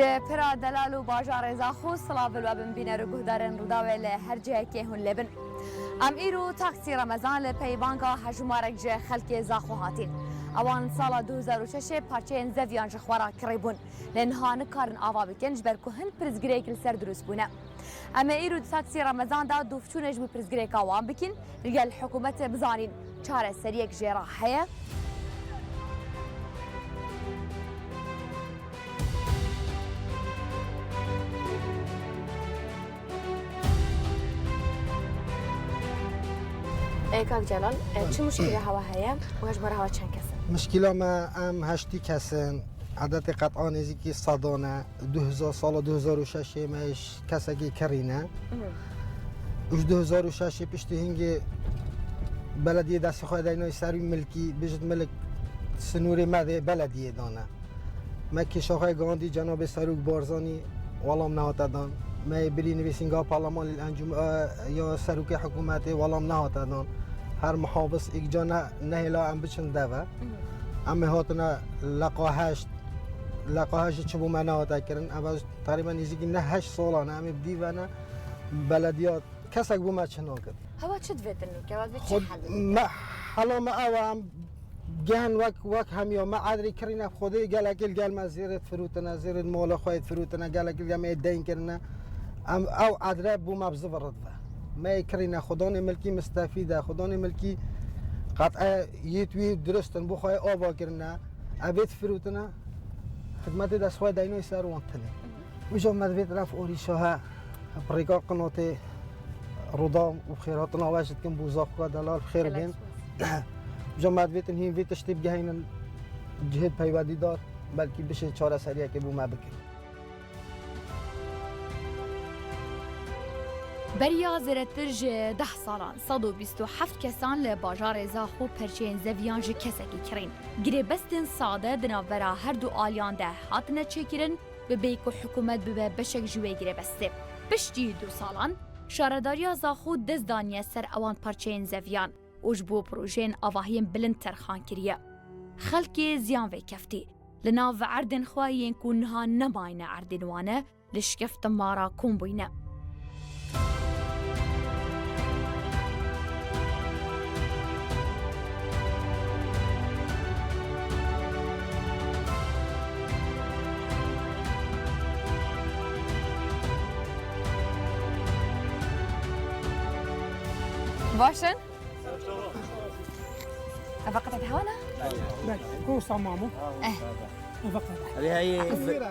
جپرا دلال و باجار زاخو صلاب الوابن بینر و گهدارن رداوه لهر جه که هون لبن ام ایرو تاکسی رمضان لپیوانگا هجمارک جه خلک زاخو هاتین اوان سال 2006 پارچه زویان جخوارا کریبون لنها نکارن آوا بکنج برکو هن پرزگریک لسر دروس بونه اما ایرو تاکسی رمضان دا دوفتونج بو پرزگریک آوان بکن رجال حکومت بزانین چاره سریک جرا هيا کاک جلال چه مشکلی هوا هیا و هجمار هوا چند کسن؟ مشکل ما ام هشتی کسن عدد قطعا نزدیکی صدانه 2000 سال 2006 ماش کسکی کرینه اش 2006 پشت هنگ بلدیه دست خواهد اینای سری ملکی بجد ملک سنوری مده بلدیه دانه ما کشاخای گاندی جناب سروک بارزانی والام نهات دان ما بری نویسینگاه پارلمان الانجام یا سروک حکومت والام نهات دان هر محافظ یک جا نهلا ام بچن دوه اما هاتنا لقاهش چبو منه هاتا کرن اما تقریبا نزدیکی نه 8 سالانه اما بدی و نه بلدیات کسک بو ما چنان کرد هوا چه دویتن که واد خود ما حالا ما اوام گهن وک همیا ما عادری کرینه خودی گلکل گل ما زیرت فروتنا زیرت مولا خواهد فروتنا گلکل گل ما دین کرنه ام او عادره بو ما بزورد ما کرینه خدان ملکی مستفیده خدان ملکی قطعه یتوی درستن بو خواهی آوا کرنه اوید فروتنا خدمت دست خواهی دینوی سر وانتنه ویجا مدوید رفت اوریشاها بريقا قناتي رضام وبخيراتنا واجد كم بوزاق دلال بخير بين جماعت ویتن هیم ویتش تیب گهینن جهد پیوادی دار بلکه بشه چاره سریع که بو ما بکن بریا زرتر جه 10 سالان 127 کسان لباجار زاخو پرچین زویان جه کسکی کرین گره بستن ساده دنابرا هر دو آلیان ده هاتنه چکرن به بیکو حکومت به بشک جوه گره بسته پشتی 2 سالان شارداریا زاخو دزدانیه سر اوان پرچین زویان اوج بو پروژین آواهین بلند ترخان کریه خلکی زیان وی کفتی لناو عردن خواهین کونها نماینه عردن وانه لشکفت مارا کون بوینه باشن؟ فقط هوانا؟ بله هو صمامه فقط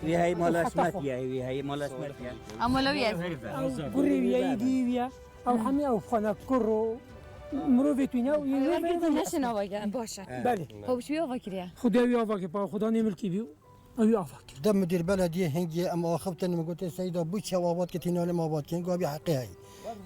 هي مال اسمتيا هي مال اسمتيا أمولوية قريبيا يديبيا او حمي او فانا كرو مروفيتونا نشن آواگن باشه بله خب شوی آواگیریه خداوي آواگه با خدا نملكي بيو او آواگه دم مدير بلديه هنجي اما اخبتني ما قلت سيدا بو شوابات كتينا لما بات كين قابي حقي هاي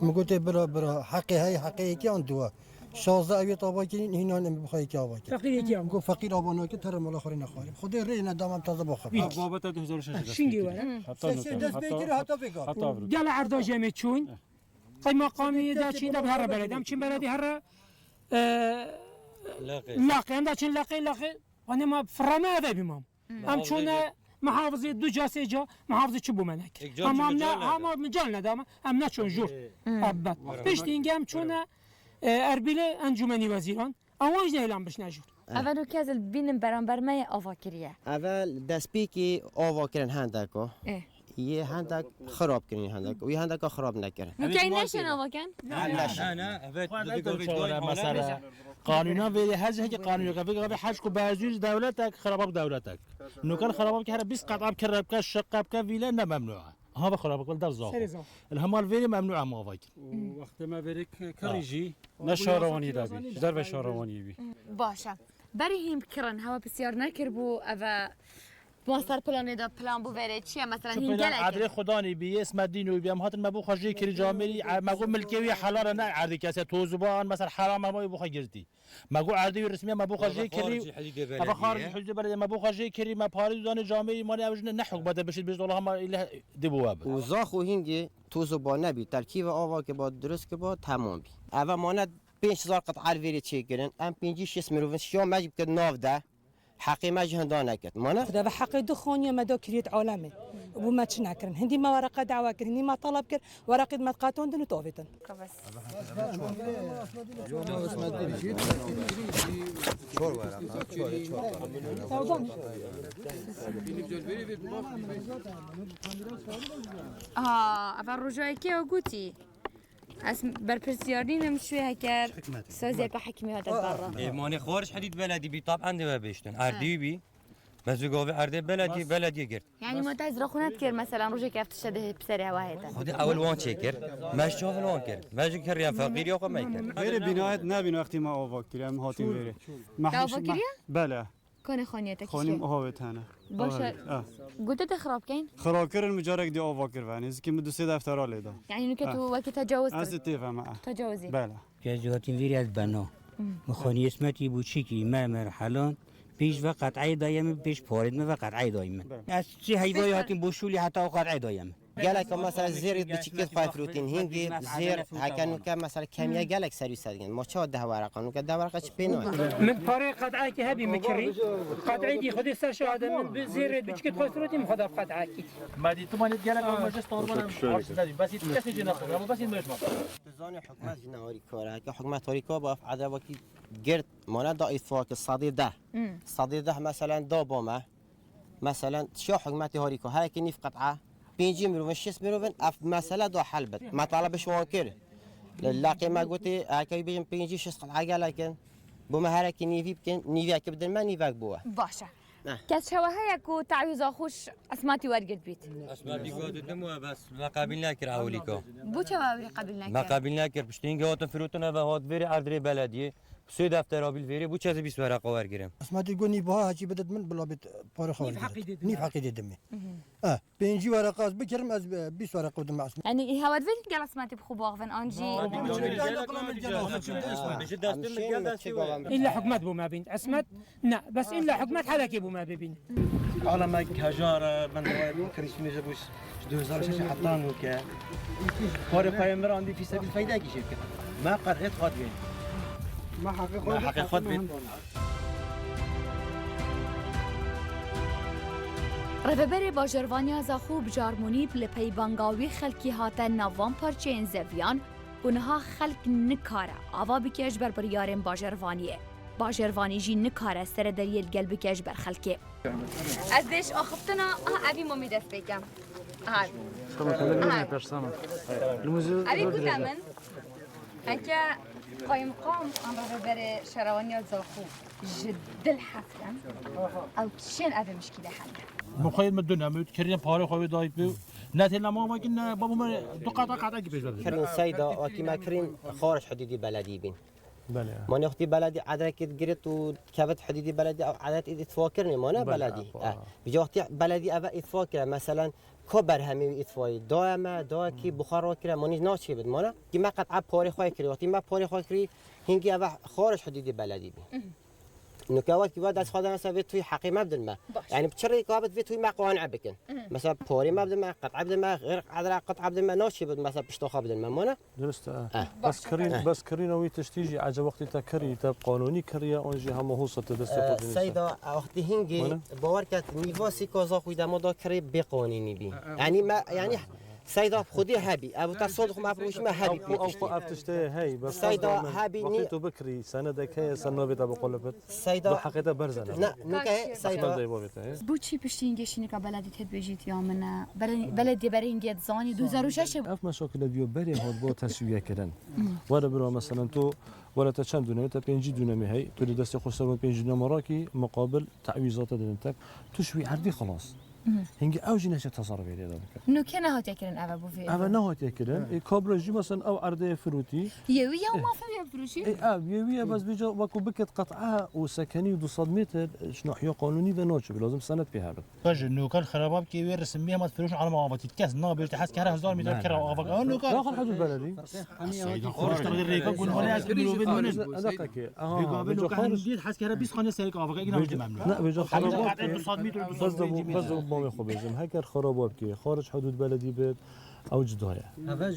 ما قلت برا حقي هاي حقي كي اندوا شازده اوی آبا کنین هینا نمیخوای که آبا کنین فقیر کیم گفت فقیر آبا نو که تر مال آخری نخوریم خدا رینا دامم تازه بخورم بابت 2006 شینگی وره دست بگیر حتی بگار گل عرضا جمع چون قی مقامی دا چین دا هر بلدم چین بلدی هر لاقی دا چین لاقی وانه ما فرما هذا بمام ام چون محافظه دو جا سه جا محافظه چوبو منک اما هم مجال ندام ام نه چون جور ابد پیش دینگم چون اربیل انجمنی وزیران آواج اعلام بش نجور اولو کازل بینم برانبر ما آواگیریه اول دست پیکی آوا کردن هندکو یه هندک خراب کردن هندک و یه هندک خراب نکردن ممکن نشن آواگن؟ نه مثلا قانونا ولی هزه که قانونی قبل حج کو بازوج دولتك خراب دولتك نوكان خراب که هر 20 قطعه كرب که شقاب که ویلا نه ممنوعه هذا خراب كل در زاق الهمال فيري ممنوع ما واجد وقت ما بريك كريجي نشارواني دابي درب شارواني بي باشه برای هم کرن هوا بسیار نکربو اوا ماستر پلان دا پلان بو وره چیه مثلا هین گلک عدل خدانی بی اسم دین و بیام هاتن مبو خرجی کری جامری مگو ملکیوی حلال نه عادی کسی توزبان مثلا حرام ما یبو خجرتی مگو عادی رسمی مبو خرجی کری ابا خارج حدود بلد مبو خرجی کری ما پاری دان جامری ما اوجن نحق بده بشید بیز والله ما اله دبواب و زاخو هنگی توزبان نبی ترکیب آوا که با درست که با تمام بی اول ماند 5000 قطعه ویری چه کردن ام 5 6 مروفن شو مجب که 9 ده حقي ما جهندان نكت مانا خدا بحق دخوني ما دو كريت عالمي وما تشناكرن هندي ما ورقه دعوه كر هندي ما طلب كر ورقه ما تقاتون دنو توفتن اول رجای که گویی از برپرسیاری نمیشه هکر سازی که حکمی هات برا ماني خارج حديد بلدي بي طبعا ده بيشتن اردي بي مزوجاوي اردي بلدي گرد یعنی ما تاز رخونت کرد مثلا روزی که افتش ده بسری هواهیتا خودی اول وان چکر مش جاول وان کرد ماجي كريا فقير يا ما يكر غير بنايت نبين وقتی ما آواکر هم هاتیم بره آواکریه؟ بله کنه خانیتا خانم کشی آهوت هنه باشه گوته تخراب کن خراب کردن مجارک دی آواکر ونی از کی مدو سه دفتر لیدا یعنی نکه تو وقتی تجاوز از کرد تیفهم تجاوزی بله که جواتین ویری از بنا مخانی اسمتی بوچیکی ما مرحلان پیش و قطعی دایم پیش پارید و قطعی دایم از چی هیوای هاتیم بوشولی حتی قطعی دایم جالك مثلا زير بتشكيت خايف فروتين هنجي زير هكانو كان مثلا كمية جالك سريع سريع ما شاء ده ورقة نو كده ورقة شبينه من طريق قطعه که هبی مکری قطعه دی خودی سر شهاده من بزیر بچکت خواست رو تیم خدا قطعه کی ما دي تو مانيت قالك اول ما جست طوربنا بس يتكسر جناح بس مش ما تزاني حكومات جنهاري كورة هكا حكومات هوريكا باف عدا وكي جرت مانا دا إتفاق الصدير ده مثلا دا بومه مثلا شو حكومات هوريكا هاي كنيف قطعة بيجي مروفن شيس مروفن اف مسألة دو حلبت ما طلبش واكر لاقي ما قلتي هكا بيجي بيجي شيس قطعة لكن بوما هرك نيفي بكن نيفي بدل ما نيفاك بوا باشه کس شواهه کو تعویض خوش اسماتی ورگرد بیت اسماء قاد دمو بس ما قابلنا كر اوليكا بو چواوی قبل ما نکرد قابلنا كر بشتين جواتن فروتنا و هات فيري اردري بلديه سوی دفتر آبیل فيري بو چه 20 ورقه ورگیرم اسماتی گونی بها هچی بدد من بلا بیت پاره خواهد نیف حقی دیدمی پنجی ورقه از بکرم از 20 ورقه بدم اسم یعنی هواد وین گل اسماتی بخو باغفن آنجی الا حكمت بو ما بين اسمت لا بس الا حكمت حلقي بو ما بين على ما هجار من كريسمي جابوش 2006 حطان وكا فارق قايم عندي في سبيل الفايده كي شركه ما قرأت خاطبين ما حقيقة خاطبين رهبر باجروانی زاخو بجارمونی لپی بانگاوی خلکی هاتن نوان پرچین زویان اونها خلک نکاره آوا بکش بر بریارن باجروانیه باجروانی جی نکاره سر دریل گل بکش بر خلکه از دیش آخفتنا ابی مامی دست بگم ابی کتا من هکا قایم قام آن رهبر شروانی زاخو جدل حفلن او کشین ابی مشکله حله مخيل من الدنيا متكرين باري خوي دايت بيو ناتنا ما كنا بابا ما دقات قطعه كيفاش كرين سيدا وكي ما كرين خارج حدودي بلدي بين بله ما نختي بلدي عدك جريت وكبت حدودي بلدي او عدد اتفاكرني ما انا بلدي بيجي وقت بلدي ابا اتفاكر مثلا كبر همي اتفاي دائما دا كي بخار كره ماني ناش بد مانا كي ما قطعه باري خوي كري وقت ما باري خوي كري هنجي ابا خارج حدودي بلدي بين نكوات كي بعد أصحابنا مثلا بيتوي حقي ما بدل ما يعني بتشري كابت بيتوي ما قوانع بكن مثلا بوري ما بدل ما قطع بدل ما غير عذرا قطع بدل ما ناشي بدل مثلا بشتوخا بدل ما مانا درست بس كرين وي تشتيجي عجب وقت تكري تب قانوني كريا اونجي هم هو صت دست سيدا وقت هنجي باوركت نيفاسي كوزا خويدا مودا كري بقانوني بي يعني ما يعني سيدا خودي هابي ابو تصادق ما بروش ما هابي او افتشته هي بس سيدا هابي وقت تو بكري سندك هي سنه بيتا بقلبت سيدا حقيقه برزنه لا نكه سيدا بوچی پشتینگشینی که بلدی تبیجیت یا من بلدی برینگیت زانی 2006 اف مشاكل بيو بري هاد با تسويه كردن ولا برا مثلا تو ولا تشند دونه تا 5 دونه هي تو دست خو 5 دونه مراكي مقابل تعويضات دنتك تشوي عردي خلاص هنگی اوجی نشه تصرف ایده داره. نو که نهات یکرن اوه بوفی. اوه نهات یکرن. کابرجی مثلا او عرضه فروتی. یوی یا ما فهم فروشی؟ یوی بس بیجا وکو بکت قطعه و سکنی و 200 متر شناحیا قانونی و ناچه لازم سند به هبت. باشه نوکر خراباب کی وی رسمیه ما فروش على مواقع کس نه بیرت حس کره 1000 متر کره آوا نوکر. داخل حدود بلدی. خارج تغییر ریکا گون ولی از مروبید منن. دقیقه. بیجا خارج دید حس کره 20 خانه سرک آوا اینا ممنوع. نه بیجا خراباب 200 متر بس بام خوب بزم هکر خراباب کی خارج حدود بلدی بد او جدايه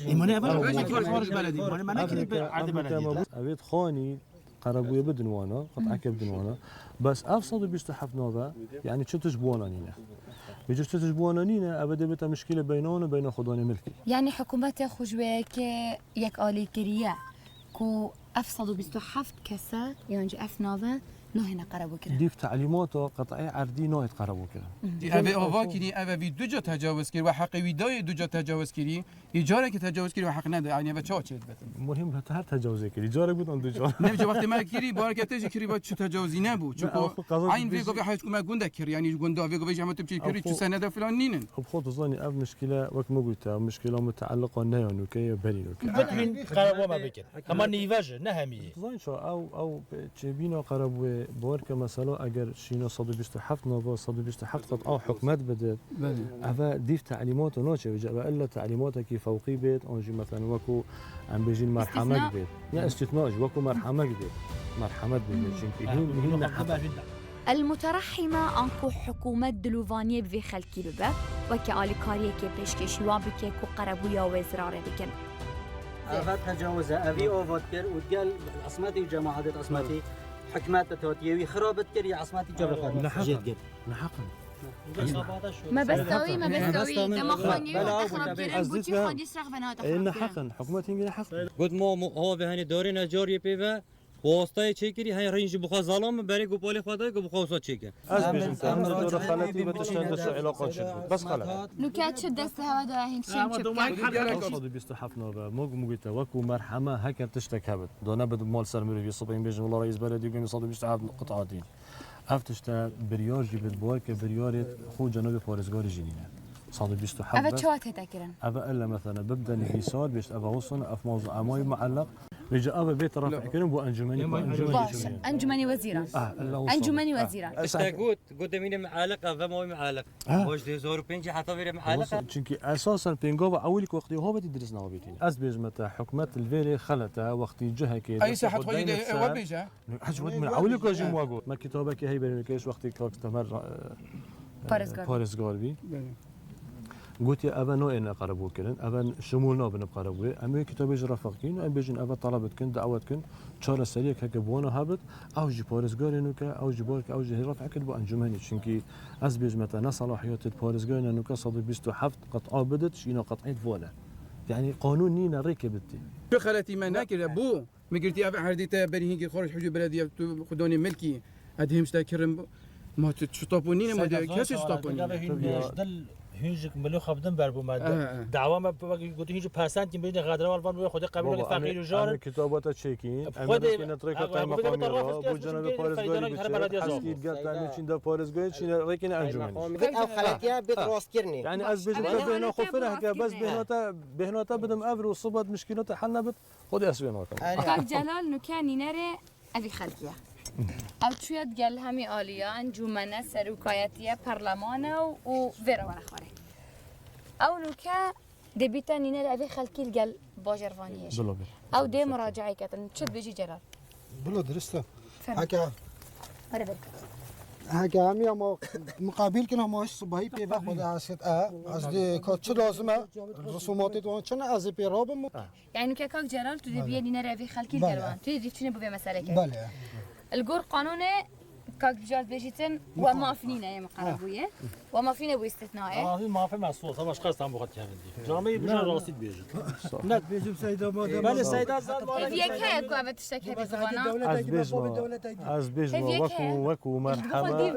ایمانه اول خارج بلدی ایمانه من نکردی به عرض بلدی اوید خانی قربوية بدن وانا قطعك بدن وانا بس أفصل بيستحف نوبة يعني شو تجبوانا نينا بيجوز تجبوانا نينا أبدا بتا مشكلة بيننا وبين خدواني ملكي يعني حكومت خوشوه که یک آلی کریه کو افصد و بیست و هفت کسا یعنی اف ناوه نه قربو کرد ديف تعليماته قطعي عردي نوعت قربو كده اوه آوا کردی اوه وی دو جا تجاوز کرد و حق ویدای دو جا تجاوز کردی ایجاره که تجاوز کردی و حق نده یعنی و چه چیز بتن مهم هتا هر تجاوزي كده جارك بود اون دو جار نمیشه وقتی ما کردی بار که تجی کردی با چه تجاوزی نبود چون عین وی گفت حاج ما گنده کرد یعنی گنده وی گفت جماعت بچی کردی چه سنده فلان نینن خب خود ظني اف مشكله وقت ما قلتها مشكله متعلقه نيون وكي بلي بتوين قربوا ما بكر اما نيفاج نهمي ظن شو او تشبينا قربوا بورك مثلا اگر شينا 127 نوفا 127 قطعه حكمت بدت افا ديف تعليمات ونوتشي بجا الا تعليماتك فوقي بيت انجي مثلا وكو عم بيجي مرحمه بيت يا استثناء وكو مرحمه بيت مرحمه بيت شنكي هن المترحمة أنكو حكومة دلوفانية بفي خلقي ببه وكي آلي كاريه كي بيشكي شوان بكي كو قربويا وزرارة بكن أفات تجاوزة أبي أوفات كر وتقال عصمتي وجماعات عصمتي حكمات تتوتيوي خرابت كر يا عصمتي جبر نحقا ما بستوي دماغاني وأخرب كرن بوتي خادي سرق بنات إن حقا حكومتي إنجي حقا قد ما هو به هني دارين اجار يبيبه واسطه چیکری های رنج بخوا ظلام برای گوپالی خدای گو بخوا وسط چیکه از بیشتر تمام دور خالتي بتشتغل علاقات شد بس خلاص نكات شد دست هوا دا هنگ شیم چپ اصلا بيستحف نوبه مو قلت وكو مرحمه هكا تشتك هبت دونا بد مال سر مريفي صبين بيجن والله رئيس بلدي يقوم يصادوا بيستحف قطعاتين افتشتا بريار جبت بوارك بريار خو جنوب فارسغار جنينه صادوا بيستحف أبا شوات هتاكرن أبا إلا مثلا ببدأ نفيسار بيشت أبا وصل أف موضوع أماي معلق بيجي أبا بيت رافع كريم بو أنجمني أنجمني وزيرة أنجمني وزيرة قلت مين معلق أبا ما معلق واش 2005 حتى غير معلق چونكي أساسا بينجوبا أولك وقتي هو بدي درسنا هو بيتين أز بيجمتا حكمت الفيري خلتا وقتي جهة كي أي ساحة خويد وبيجا حجوت من أولك وجي مواجو ما كتابك هي بينكيش وقتي كاستمر باريس غاربي قلت يا أبا نوع إن قربوا كلن أبا شمولنا بنقربوا أما كتابي رفقين أم بيجن أبا طلبتكن دعوتكن شارع سريع كجبوانا هابط أو جي باريس قارنوكا أو جي بارك أو جي رفع كتبوا أنجمني شنكي أز بيج متى صلاحيات باريس قارنوكا صدق بيستو حفت قطعة بدت شينا قطعين فولا يعني قانون نينا ركبتي شو خلتي ما ناكل أبو ما قلتي أبا حرديته بريهيكي خارج حجو بلدية خدوني ملكي أدهمش تكرم ما تشطبونين ما كاش تشطبونين هنجك ملو خبدن بربو ماده دعوا ما قلت هنجو پسند بين غدره والوان خود قبول فقير وجار كتابات تشيكين اما كنا طريقه تاع مقام بو جنوب باريسغاري حسيت قال تاع شين دا باريسغاري شين ريكين انجمني او خلاتيا بيت روسكرني يعني از بيجن بهنا خفره بس بهناتا بدم افر وصبت مشكلته حنا بت خذ اسويناتا كاك جلال نكاني نري ابي خلقيه او توید گل همی آلیا انجمنه سروکایتیه پرلمانه و ویرا ورخواره او نوکه دبیتا نینه لعبی خلکی الگل باجروانیش او دی مراجعه کتن چد بيجي جلال بلو درسته هكا همي ما مقابل كنا ماش صباحي بي باخذ عشت از دي كاتش لازمه رسومات تو چنه از بي رابم يعني كاك جلال تو دبي نینه لعبی خلکی الگلوان تو دي چنه بو مساله كده بله الجور قانونه كاك بجال بيجيتن وما فينا يا مقربويه وما فينا بو استثناء ما في مسؤول باش قصد هم بخاطر كامل جامعه بجال راسيد بيجي لا بيجي سيده ما بله سيده زاد فيك هيك كو تشتكي بزبانه از بيجما وكو مرحمه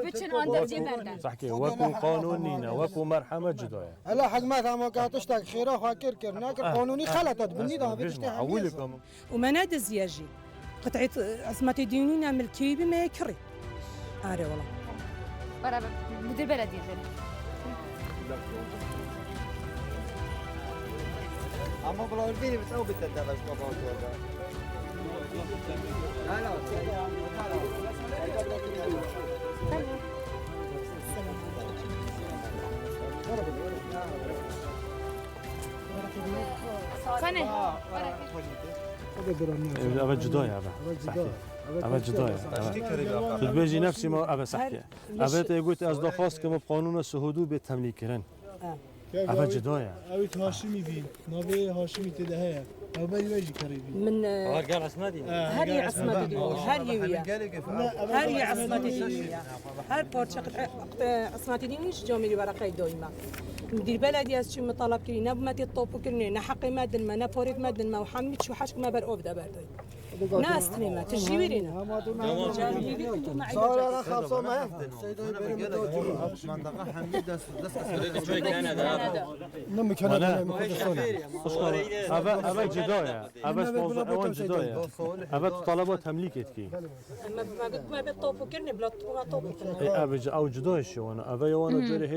صحكي وكو قانونينا وكو مرحمه جدايه لا حق ما كاتشتك خيره خاكر كرناك قانوني خلطت بالنظام بيشتي اولكم ومناد الزياجي قطعة عصمتي دينونا ملكي بما يكري عاري والله برا مدير بلدي يدري اما بلا الفيديو بتسوي بالتدابش طبعا لا لا أبا جداية أبا صحكي أبا جداية أبا بيجي نفسي ما أبا صحكي أبا تقول أصدق خاص كما بقانون السهودو بالتمليكرن أبا جداية أبي هاشمي بين نبي هاشمي تدهيا من قال عصمتي هري عصمتي هري ويا هري عصمتي هر پارچه عصمتي نيش جامري ورقه دايما مدير بلدي از چی مطالب کردی نه بمتی طوپو کردی نه حقی مدن ما نه پارید مدن ما و حمید شو حشک ما بر آفده بردای نه استنی ما تجیبیرینا صار انا خمسة ما منطقه حمید دست نمی کنه اول جدايه اول موضوع اول جدايه اول طلبات تمليكت كي ما قلت ما بطوپو کردی بلا طوپو کردی اول او جدايش وانا اول وانا جري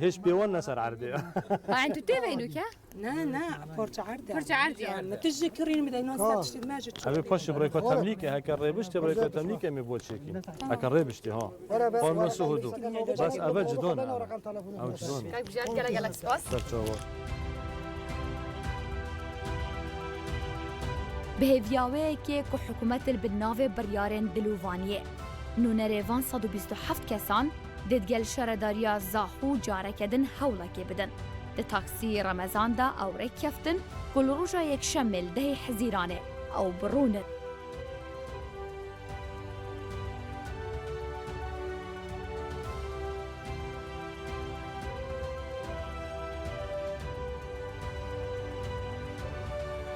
هيش بيوان نسر عردي انتو تبينو كه نه پارچه عرض پارچه عرض ما تجي كرين بدنا نستشتي ماجد ابي باش بريكو تمليكي هكا ريبشتي بريكو تمليكي مي بولشيكي هكا ريبشتي ها قام نسهدو بس اول جدون او جدون كيف جات قالك سباس بهفياوه که حکومت البناوه بریارن دلووانیه نونریوان 127 کسان ددگل شرداریا زاخو جاره کدن حوله که بدن ده تاکسی رمضان دا او ریکیفتن کل روژا یک شمل ده حزیرانه او برونت